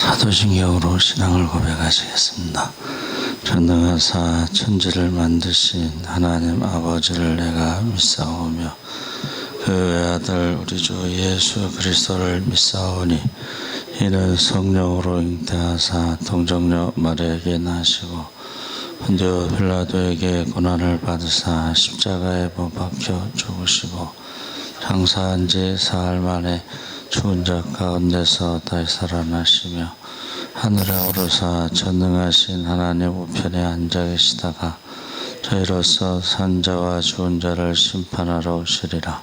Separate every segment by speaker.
Speaker 1: 사도신경으로 신앙을 고백하시겠습니다. 전능하사 천지를 만드신 하나님 아버지를 내가 믿사오며 그 외아들 우리 주 예수 그리스도를 믿사오니 이는 성령으로 잉태하사 동정녀 마리아에게 나시고 본디오 빌라도에게 고난을 받으사 십자가에 못 박혀 죽으시고 장사한 지 사흘 만에 죽은 자 가운데서 다시 살아나시며 하늘에 오르사 전능하신 하나님 우편에 앉아 계시다가 저희로서 산자와 죽은 자를 심판하러 오시리라.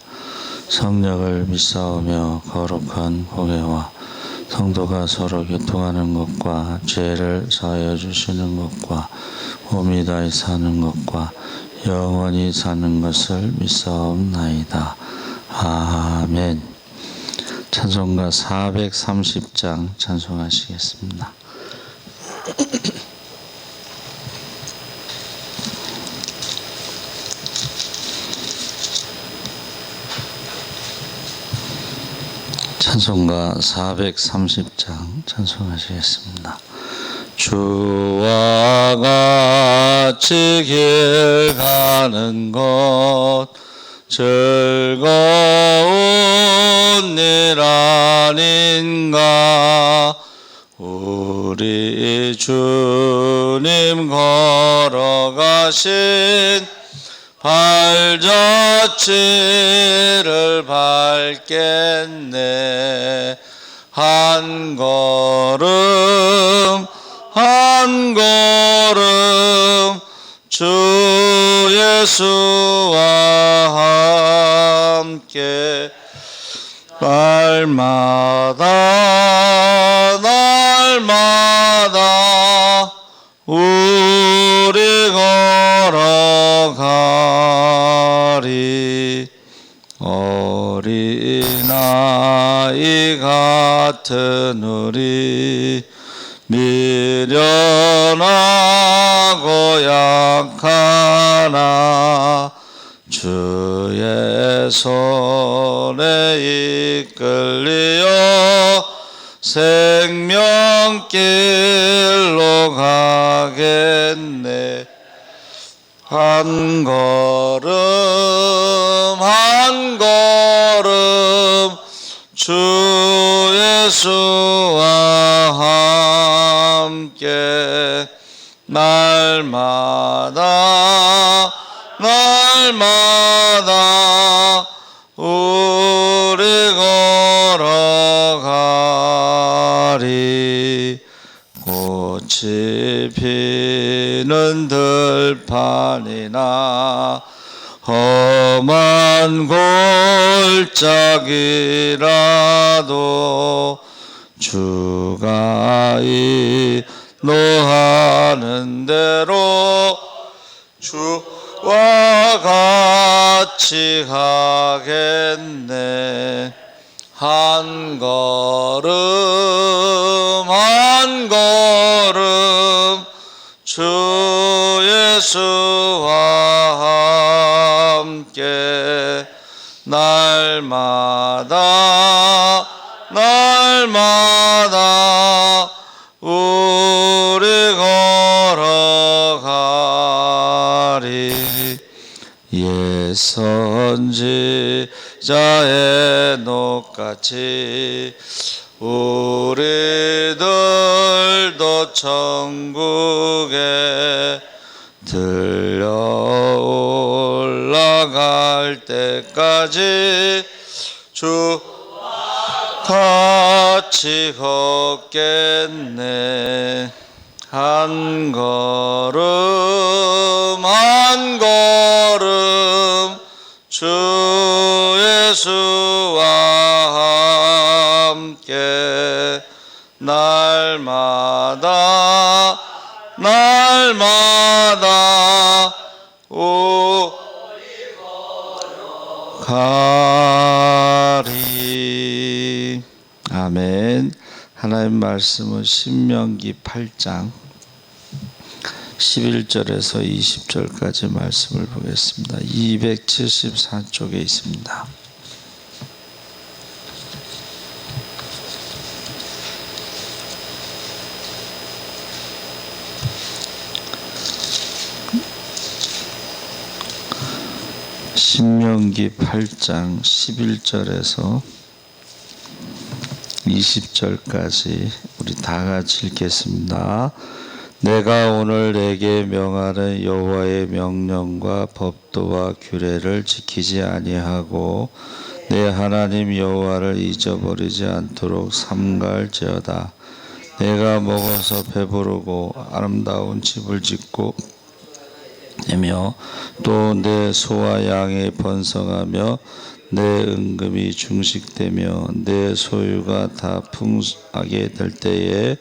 Speaker 1: 성령을 믿사오며 거룩한 공예와 성도가 서로 교통하는 것과 죄를 사하여 주시는 것과 몸이 다시 사는 것과 영원히 사는 것을 믿사옵나이다. 아멘. 찬송가 430장 찬송하시겠습니다. 찬송가 430장 찬송하시겠습니다. 주와 같이 길 가는 것 즐거운 일 아닌가. 우리 주님 걸어가신 발자취를 밟겠네. 한 걸음 한 걸음 주 예수와 함께 날마다 날마다 우리 걸어가리. 어린아이 같은 우리 미련하고 약하나 주의 손에 이끌려 생명길로 가겠네. 한 걸음 한 걸음 주 예수와 함께 날마다 날마다 우리 걸어가리. 꽃이 피는 들판이나 험한 골짜기라도 주가 인도하는 대로 주와 같이 가겠네. 한 걸음 한 걸음 주 예수와 함께 날마다 날마다 우리 걸어가리. 옛 선지자의 녹같이 우리들도 천국에 들려 올라갈 때까지 주와 같이 걷겠네. 한 걸음 한 걸음 주 예수와 함께 날마다 날마다 가리. 아멘. 하나님 말씀은 신명기 8장 11절에서 20절까지 말씀을 보겠습니다. 274쪽에 있습니다. 신명기 8장 11절에서 20절까지 우리 다 같이 읽겠습니다. 내가 오늘 내게 명하는 여호와의 명령과 법도와 규례를 지키지 아니하고 내 하나님 여호와를 잊어버리지 않도록 삼가할지어다. 내가 먹어서 배부르고 아름다운 집을 짓고 또 내 소와 양이 번성하며 내 은금이 중식되며 내 소유가 다 풍성하게 될 때에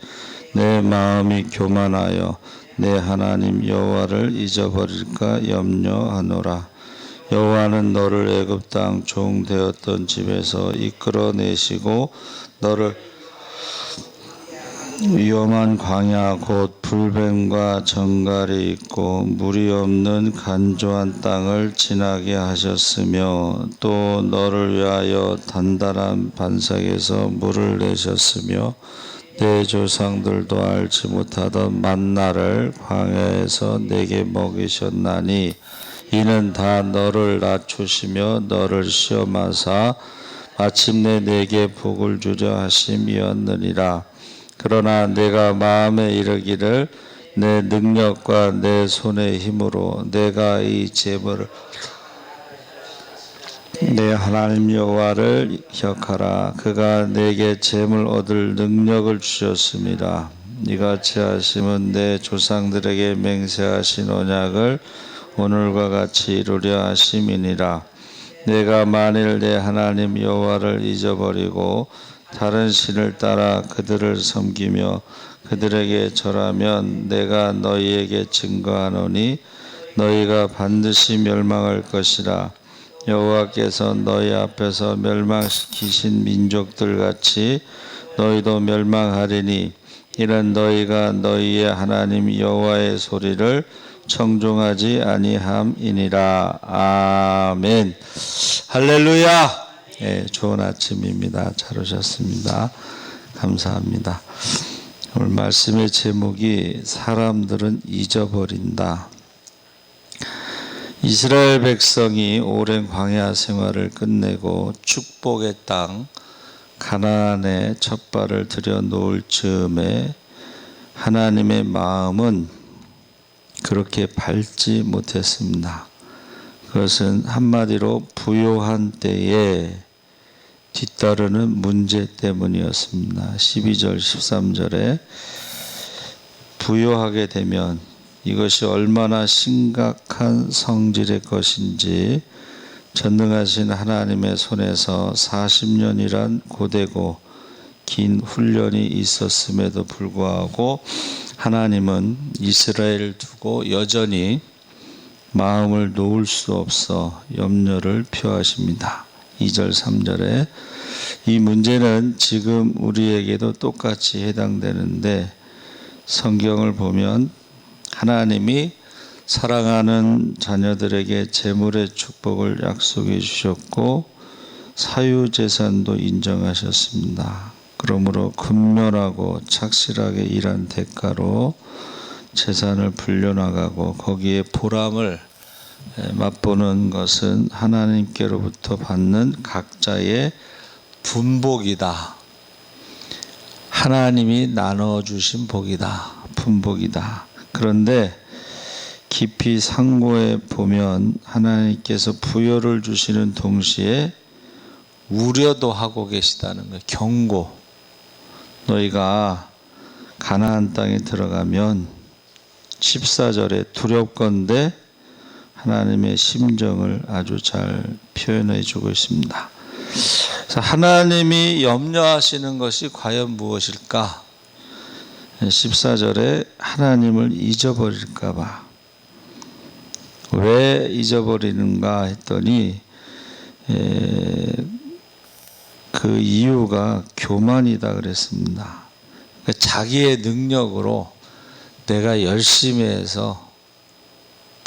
Speaker 1: 내 마음이 교만하여 내 하나님 여호와를 잊어버릴까 염려하노라. 여호와는 너를 애굽 땅 종 되었던 집에서 이끌어내시고 너를 위험한 광야 곧 불뱀과 정갈이 있고 물이 없는 간조한 땅을 지나게 하셨으며 또 너를 위하여 단단한 반석에서 물을 내셨으며 내 조상들도 알지 못하던 만나를 광야에서 내게 먹이셨나니 이는 다 너를 낮추시며 너를 시험하사 마침내 내게 복을 주려 하심이었느니라. 그러나 내가 마음에 이르기를 내 능력과 내 손의 힘으로 내가 이 재물을 내 하나님 여호와를 기억하라. 그가 내게 재물 얻을 능력을 주셨습니다. 이같이 하심은 내 조상들에게 맹세하신 언약을 오늘과 같이 이루려 하심이니라. 내가 만일 내 하나님 여호와를 잊어버리고 다른 신을 따라 그들을 섬기며 그들에게 절하면 내가 너희에게 증거하노니 너희가 반드시 멸망할 것이라. 여호와께서 너희 앞에서 멸망시키신 민족들 같이 너희도 멸망하리니 이는 너희가 너희의 하나님 여호와의 소리를 청종하지 아니함이니라. 아멘. 할렐루야. 예, 좋은 아침입니다. 잘 오셨습니다. 감사합니다. 오늘 말씀의 제목이 사람들은 잊어버린다. 이스라엘 백성이 오랜 광야 생활을 끝내고 축복의 땅 가나안에 첫 발을 들여놓을 즈음에 하나님의 마음은 그렇게 밝지 못했습니다. 그것은 한마디로 부요한 때에 뒤따르는 문제 때문이었습니다. 12절 13절에 부요하게 되면 이것이 얼마나 심각한 성질의 것인지 전능하신 하나님의 손에서 40년이란 고되고 긴 훈련이 있었음에도 불구하고 하나님은 이스라엘을 두고 여전히 마음을 놓을 수 없어 염려를 표하십니다. 2절 3절에 이 문제는 지금 우리에게도 똑같이 해당되는데 성경을 보면 하나님이 사랑하는 자녀들에게 재물의 축복을 약속해 주셨고 사유재산도 인정하셨습니다. 그러므로 근면하고 착실하게 일한 대가로 재산을 불려나가고 거기에 보람을 맛보는 것은 하나님께로부터 받는 각자의 분복이다. 하나님이 나눠주신 복이다. 분복이다. 그런데 깊이 상고해 보면 하나님께서 부여를 주시는 동시에 우려도 하고 계시다는 거예요. 경고. 너희가 가나안 땅에 들어가면 14절에 두렵건대 하나님의 심정을 아주 잘 표현해 주고 있습니다. 그래서 하나님이 염려하시는 것이 과연 무엇일까? 14절에 하나님을 잊어버릴까 봐. 왜 잊어버리는가 했더니 그 이유가 교만이다 그랬습니다. 그러니까 자기의 능력으로 내가 열심히 해서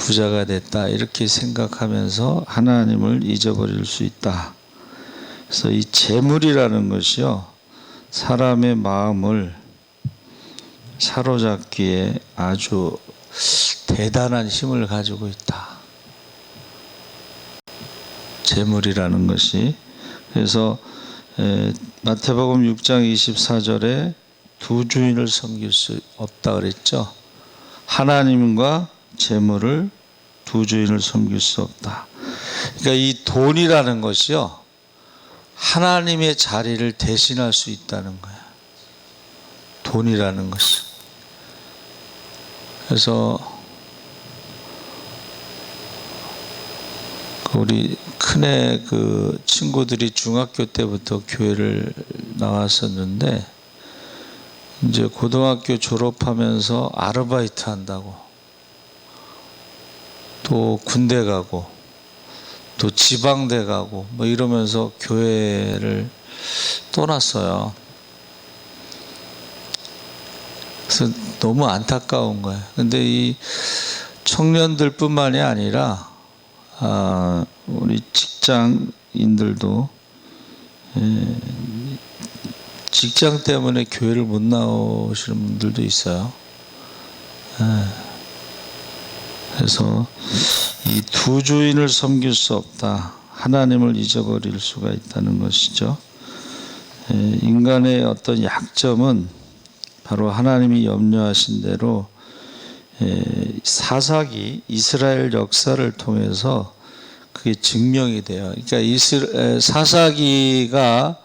Speaker 1: 부자가 됐다 이렇게 생각하면서 하나님을 잊어버릴 수 있다. 그래서 이 재물이라는 것이요 사람의 마음을 사로잡기에 아주 대단한 힘을 가지고 있다. 재물이라는 것이. 그래서 마태복음 6장 24절에 두 주인을 섬길 수 없다 그랬죠. 하나님과 재물을 두 주인을 섬길 수 없다. 그러니까 이 돈이라는 것이요, 하나님의 자리를 대신할 수 있다는 거예요. 돈이라는 것이. 그래서 우리 큰애 그 친구들이 중학교 때부터 교회를 나왔었는데, 이제 고등학교 졸업하면서 아르바이트 한다고, 또 군대 가고, 또 지방대 가고 뭐 이러면서 교회를 떠났어요. 그래서 너무 안타까운 거예요. 근데 이 청년들뿐만이 아니라 우리 직장인들도 직장 때문에 교회를 못 나오시는 분들도 있어요. 그래서 이 두 주인을 섬길 수 없다. 하나님을 잊어버릴 수가 있다는 것이죠. 인간의 어떤 약점은 바로 하나님이 염려하신 대로 사사기 이스라엘 역사를 통해서 그게 증명이 돼요. 그러니까 사사기가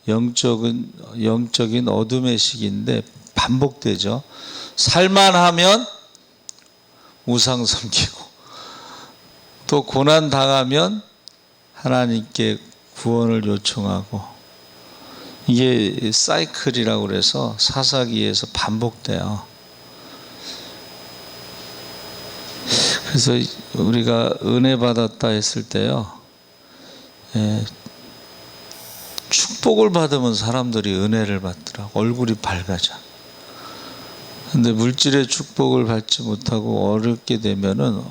Speaker 1: 영적인 어둠의 시기인데 반복되죠. 살만하면 우상 섬기고, 또 고난 당하면 하나님께 구원을 요청하고, 이게 사이클이라고 그래서 사사기에서 반복돼요. 그래서 우리가 은혜 받았다 했을 때요, 축복을 받으면 사람들이 은혜를 받더라고. 얼굴이 밝아져. 근데 물질의 축복을 받지 못하고 어렵게 되면은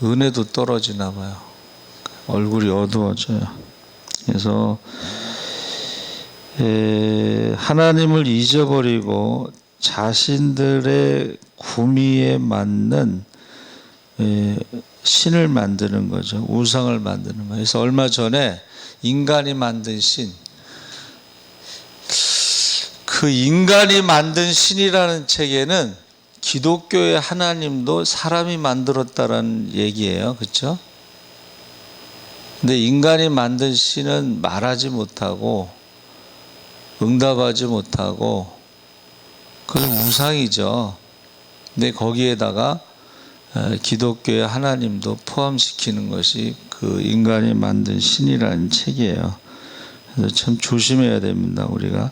Speaker 1: 은혜도 떨어지나 봐요. 얼굴이 어두워져요. 그래서 하나님을 잊어버리고 자신들의 구미에 맞는 신을 만드는 거죠. 우상을 만드는 거예요. 그래서 얼마 전에 인간이 만든 신, 그 인간이 만든 신이라는 책에는 기독교의 하나님도 사람이 만들었다라는 얘기예요. 그렇죠? 근데 인간이 만든 신은 말하지 못하고 응답하지 못하고 그건 우상이죠. 근데 거기에다가 기독교의 하나님도 포함시키는 것이 그 인간이 만든 신이라는 책이에요. 그래서 참 조심해야 됩니다, 우리가.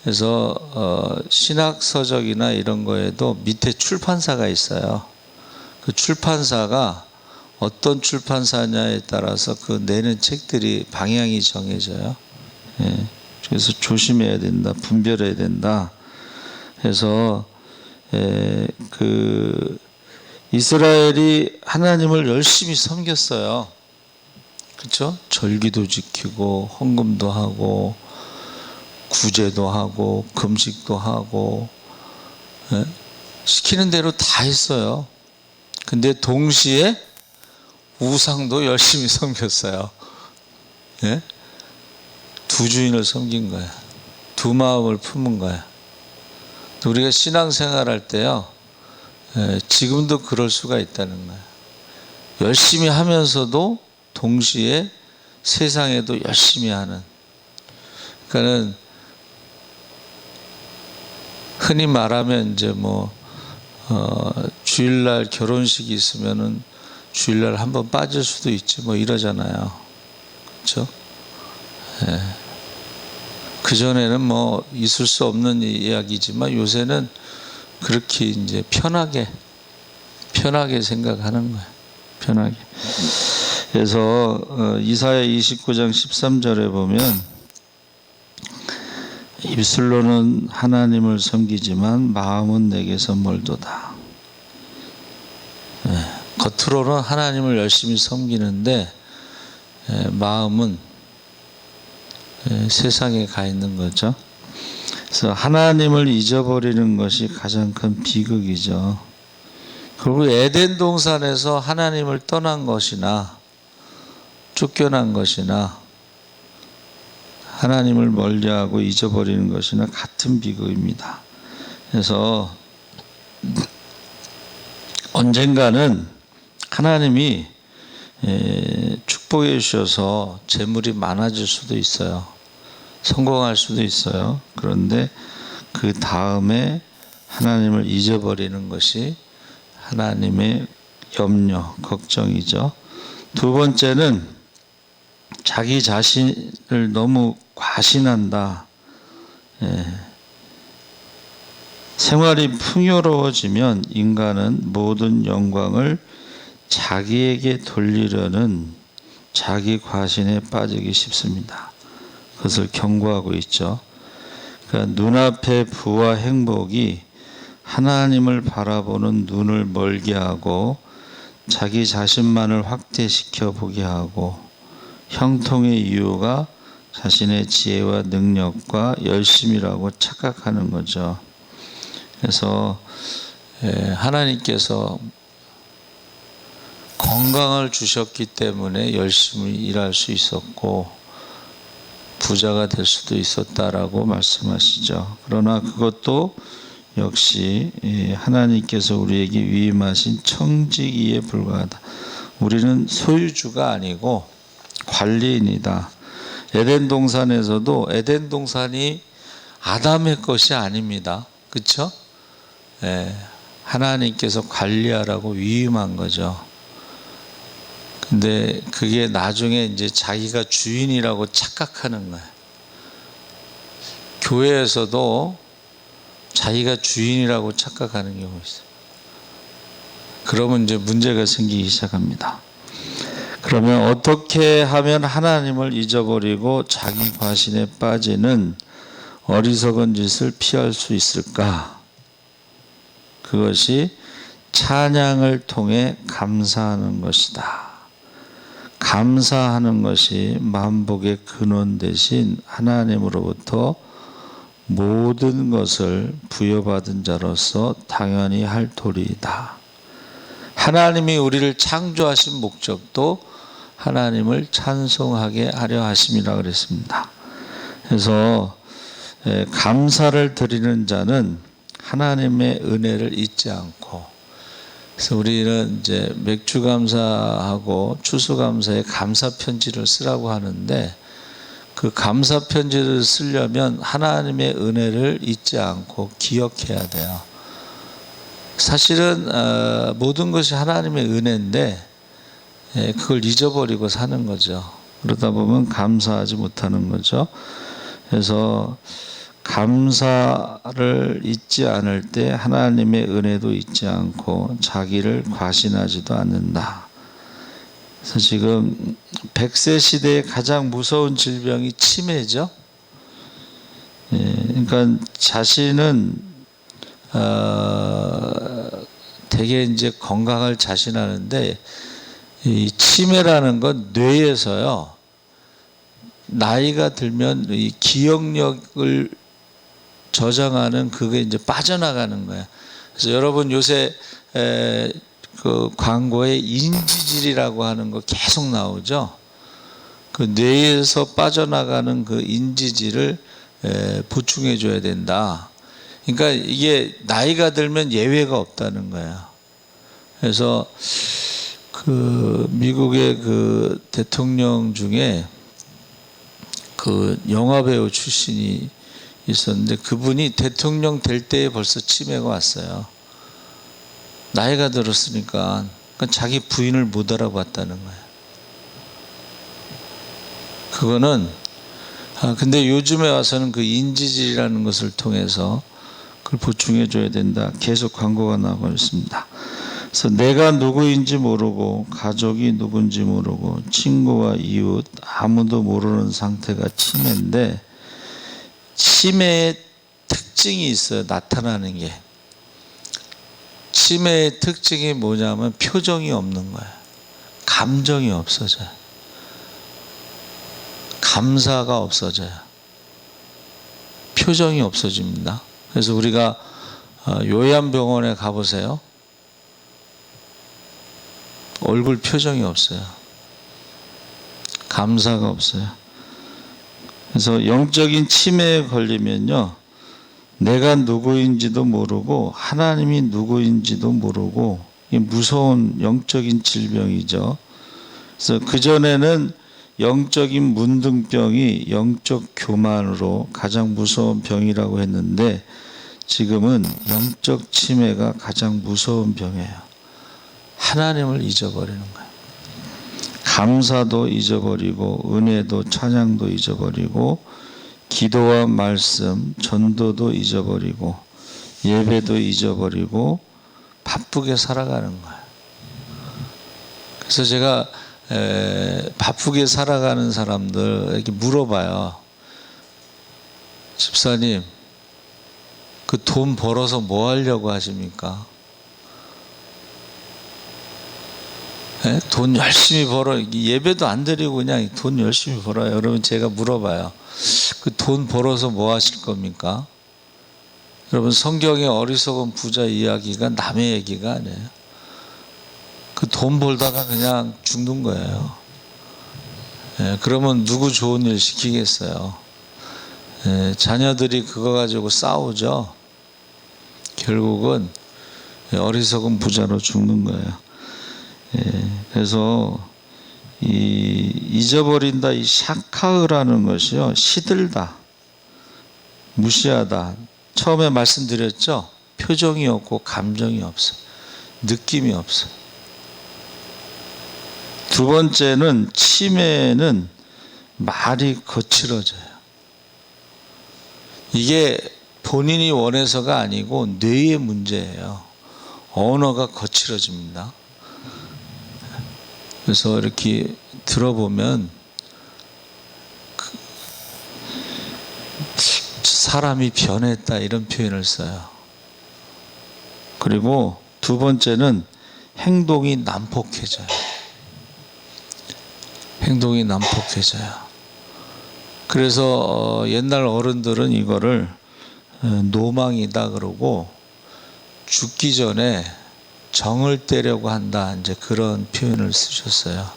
Speaker 1: 그래서 신학서적이나 이런 거에도 밑에 출판사가 있어요. 그 출판사가 어떤 출판사냐에 따라서 그 내는 책들이 방향이 정해져요. 그래서 조심해야 된다, 분별해야 된다. 그래서 그 이스라엘이 하나님을 열심히 섬겼어요. 그렇죠? 절기도 지키고 헌금도 하고 구제도 하고 금식도 하고 시키는 대로 다 했어요. 근데 동시에 우상도 열심히 섬겼어요. 두 주인을 섬긴 거야. 두 마음을 품은 거야. 우리가 신앙생활 할 때요, 지금도 그럴 수가 있다는 거야. 열심히 하면서도 동시에 세상에도 열심히 하는. 그러니까는 흔히 말하면 이제 주일날 결혼식이 있으면은 주일날 한번 빠질 수도 있지 이러잖아요. 그렇죠? 그전에는 있을 수 없는 이야기지만 요새는 그렇게 이제 편하게 생각하는 거예요. 편하게. 그래서 이사야 29장 13절에 보면 입술로는 하나님을 섬기지만 마음은 내게서 멀도다. 겉으로는 하나님을 열심히 섬기는데 마음은 세상에 가 있는 거죠. 그래서 하나님을 잊어버리는 것이 가장 큰 비극이죠. 그리고 에덴 동산에서 하나님을 떠난 것이나 쫓겨난 것이나 하나님을 멀리하고 잊어버리는 것이나 같은 비극입니다. 그래서 언젠가는 하나님이 축복해 주셔서 재물이 많아질 수도 있어요. 성공할 수도 있어요. 그런데 그 다음에 하나님을 잊어버리는 것이 하나님의 염려, 걱정이죠. 두 번째는 자기 자신을 너무 과신한다. 생활이 풍요로워지면 인간은 모든 영광을 자기에게 돌리려는 자기 과신에 빠지기 쉽습니다. 그것을 경고하고 있죠. 그러니까 눈앞의 부와 행복이 하나님을 바라보는 눈을 멀게 하고 자기 자신만을 확대시켜 보게 하고 형통의 이유가 자신의 지혜와 능력과 열심이라고 착각하는 거죠. 그래서 하나님께서 건강을 주셨기 때문에 열심히 일할 수 있었고 부자가 될 수도 있었다라고 말씀하시죠. 그러나 그것도 역시 하나님께서 우리에게 위임하신 청지기에 불과하다. 우리는 소유주가 아니고 관리인이다. 에덴 동산에서도 에덴 동산이 아담의 것이 아닙니다. 그렇죠? 하나님께서 관리하라고 위임한 거죠. 근데 그게 나중에 이제 자기가 주인이라고 착각하는 거예요. 교회에서도 자기가 주인이라고 착각하는 경우가 있어요. 그러면 이제 문제가 생기기 시작합니다. 그러면 어떻게 하면 하나님을 잊어버리고 자기 과신에 빠지는 어리석은 짓을 피할 수 있을까? 그것이 찬양을 통해 감사하는 것이다. 감사하는 것이 만복의 근원 대신 하나님으로부터 모든 것을 부여받은 자로서 당연히 할 도리이다. 하나님이 우리를 창조하신 목적도 하나님을 찬송하게 하려 하심이라 그랬습니다. 그래서 감사를 드리는 자는 하나님의 은혜를 잊지 않고, 그래서 우리는 이제 맥주 감사하고 추수 감사에 감사 편지를 쓰라고 하는데, 그 감사 편지를 쓰려면 하나님의 은혜를 잊지 않고 기억해야 돼요. 사실은 모든 것이 하나님의 은혜인데 그걸 잊어버리고 사는 거죠. 그러다 보면 감사하지 못하는 거죠. 그래서 감사를 잊지 않을 때 하나님의 은혜도 잊지 않고 자기를 과신하지도 않는다. 그래서 지금 100세 시대의 가장 무서운 질병이 치매죠. 그러니까 자신은 되게 이제 건강을 자신하는데 이 치매라는 건 뇌에서요, 나이가 들면 이 기억력을 저장하는 그게 이제 빠져나가는 거예요. 그래서 여러분 요새 그 광고에 인지질이라고 하는 거 계속 나오죠. 그 뇌에서 빠져나가는 그 인지질을 보충해 줘야 된다. 그러니까 이게 나이가 들면 예외가 없다는 거예요. 그래서 그 미국의 그 대통령 중에 그 영화배우 출신이 있었는데 그분이 대통령 될 때에 벌써 치매가 왔어요. 나이가 들었으니까 자기 부인을 못 알아봤다는 거예요. 그거는 근데 요즘에 와서는 그 인지질이라는 것을 통해서 그걸 보충해 줘야 된다. 계속 광고가 나오고 있습니다. 그래서 내가 누구인지 모르고 가족이 누군지 모르고 친구와 이웃 아무도 모르는 상태가 치매인데, 치매의 특징이 있어요. 나타나는 게. 치매의 특징이 뭐냐면 표정이 없는 거예요. 감정이 없어져요. 감사가 없어져요. 표정이 없어집니다. 그래서 우리가 요양병원에 가보세요. 얼굴 표정이 없어요. 감사가 없어요. 그래서 영적인 치매에 걸리면요, 내가 누구인지도 모르고 하나님이 누구인지도 모르고, 이 무서운 영적인 질병이죠. 그래서 그전에는 영적인 문둥병이 영적 교만으로 가장 무서운 병이라고 했는데, 지금은 영적 치매가 가장 무서운 병이에요. 하나님을 잊어버리는 거예요. 감사도 잊어버리고 은혜도 찬양도 잊어버리고 기도와 말씀, 전도도 잊어버리고 예배도 잊어버리고 바쁘게 살아가는 거예요. 그래서 제가 바쁘게 살아가는 사람들에게 물어봐요. 집사님, 그 돈 벌어서 뭐 하려고 하십니까? 돈 열심히 벌어, 예배도 안 드리고 그냥 돈 열심히 벌어요. 여러분, 제가 물어봐요. 그 돈 벌어서 뭐 하실 겁니까? 여러분, 성경의 어리석은 부자 이야기가 남의 얘기가 아니에요. 그 돈 벌다가 그냥 죽는 거예요. 그러면 누구 좋은 일 시키겠어요? 자녀들이 그거 가지고 싸우죠. 결국은 어리석은 부자로 죽는 거예요. 그래서 잊어버린다, 이 샤카흐라는 것이요, 시들다, 무시하다. 처음에 말씀드렸죠. 표정이 없고 감정이 없어, 느낌이 없어. 두 번째는 치매는 말이 거칠어져요. 이게 본인이 원해서가 아니고 뇌의 문제예요. 언어가 거칠어집니다. 그래서 이렇게 들어보면 사람이 변했다, 이런 표현을 써요. 그리고 두 번째는 행동이 난폭해져요. 행동이 난폭해져요. 그래서 옛날 어른들은 이거를 노망이다 그러고, 죽기 전에 정을 떼려고 한다, 이제 그런 표현을 쓰셨어요.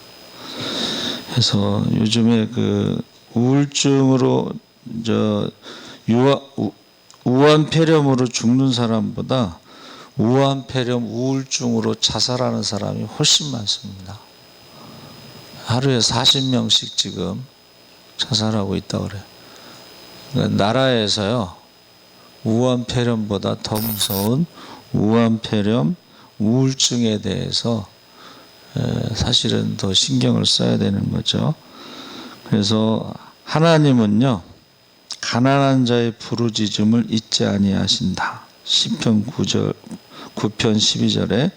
Speaker 1: 그래서 요즘에 그 우울증으로 우한폐렴으로 죽는 사람보다 우한폐렴 우울증으로 자살하는 사람이 훨씬 많습니다. 하루에 40명씩 지금 자살하고 있다고 그래요. 그러니까 나라에서요, 우한폐렴보다 더 무서운 우한폐렴 우울증에 대해서 사실은 더 신경을 써야 되는 거죠. 그래서 하나님은요, 가난한 자의 부르짖음을 잊지 아니하신다. 시편 9편 12절에.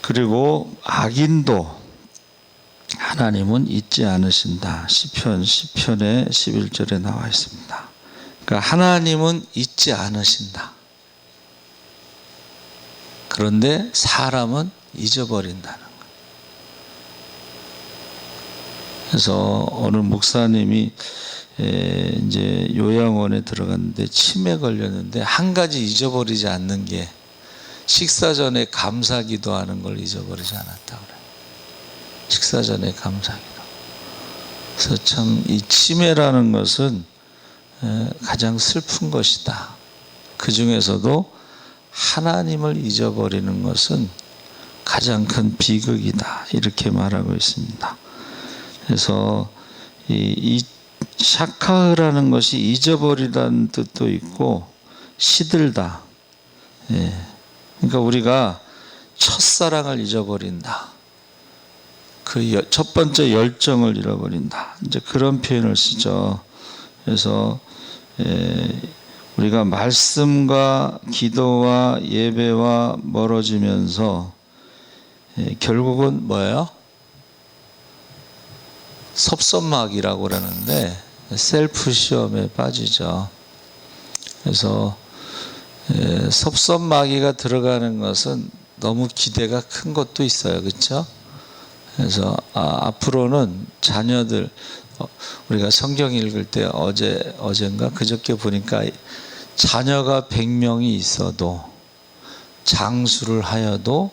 Speaker 1: 그리고 악인도 하나님은 잊지 않으신다. 시편 10편의 11절에 나와 있습니다. 그러니까 하나님은 잊지 않으신다. 그런데 사람은 잊어버린다는 거예요. 그래서 어느 목사님이 이제 요양원에 들어갔는데 치매 걸렸는데 한 가지 잊어버리지 않는 게, 식사 전에 감사 기도하는 걸 잊어버리지 않았다고 그래요. 식사 전에 감사 기도. 그래서 참 이 치매라는 것은 가장 슬픈 것이다. 그 중에서도 하나님을 잊어버리는 것은 가장 큰 비극이다, 이렇게 말하고 있습니다. 그래서 이 샤카흐라는 것이 잊어버리다는 뜻도 있고 시들다. 그러니까 우리가 첫사랑을 잊어버린다, 그 첫 번째 열정을 잃어버린다, 이제 그런 표현을 쓰죠. 그래서 우리가 말씀과 기도와 예배와 멀어지면서 결국은 뭐예요? 섭섭마귀라고 그러는데 셀프 시험에 빠지죠. 그래서 섭섭마귀가 들어가는 것은 너무 기대가 큰 것도 있어요. 그렇죠? 그래서 앞으로는 자녀들, 우리가 성경 읽을 때 어젠가 그저께 보니까 자녀가 100명이 있어도 장수를 하여도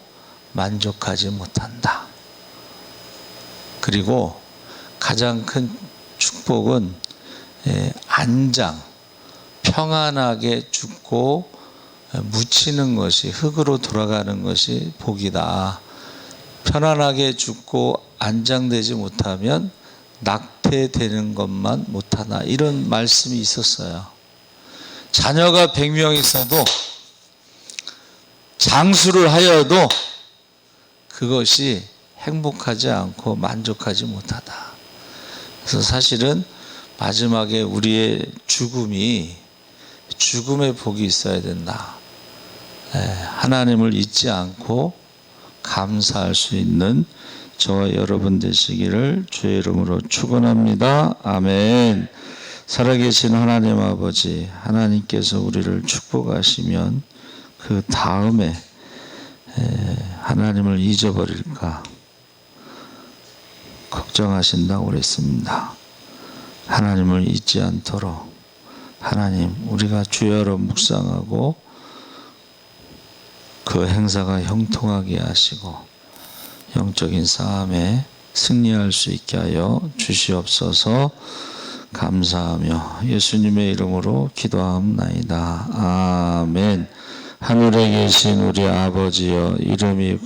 Speaker 1: 만족하지 못한다. 그리고 가장 큰 축복은 안장, 평안하게 죽고 묻히는 것이, 흙으로 돌아가는 것이 복이다. 편안하게 죽고 안장되지 못하면 낙태되는 것만 못하나, 이런 말씀이 있었어요. 자녀가 100명 있어도 장수를 하여도 그것이 행복하지 않고 만족하지 못하다. 그래서 사실은 마지막에 우리의 죽음이 죽음의 복이 있어야 된다. 하나님을 잊지 않고 감사할 수 있는 저와 여러분 되시기를 주의 이름으로 축원합니다. 아멘. 살아계신 하나님 아버지, 하나님께서 우리를 축복하시면 그 다음에 하나님을 잊어버릴까 걱정하신다고 그랬습니다. 하나님을 잊지 않도록 하나님, 우리가 주여로 묵상하고 그 행사가 형통하게 하시고 영적인 싸움에 승리할 수 있게 하여 주시옵소서. 감사하며 예수님의 이름으로 기도하옵나이다. 아멘. 하늘에 계신 우리 아버지여, 이름이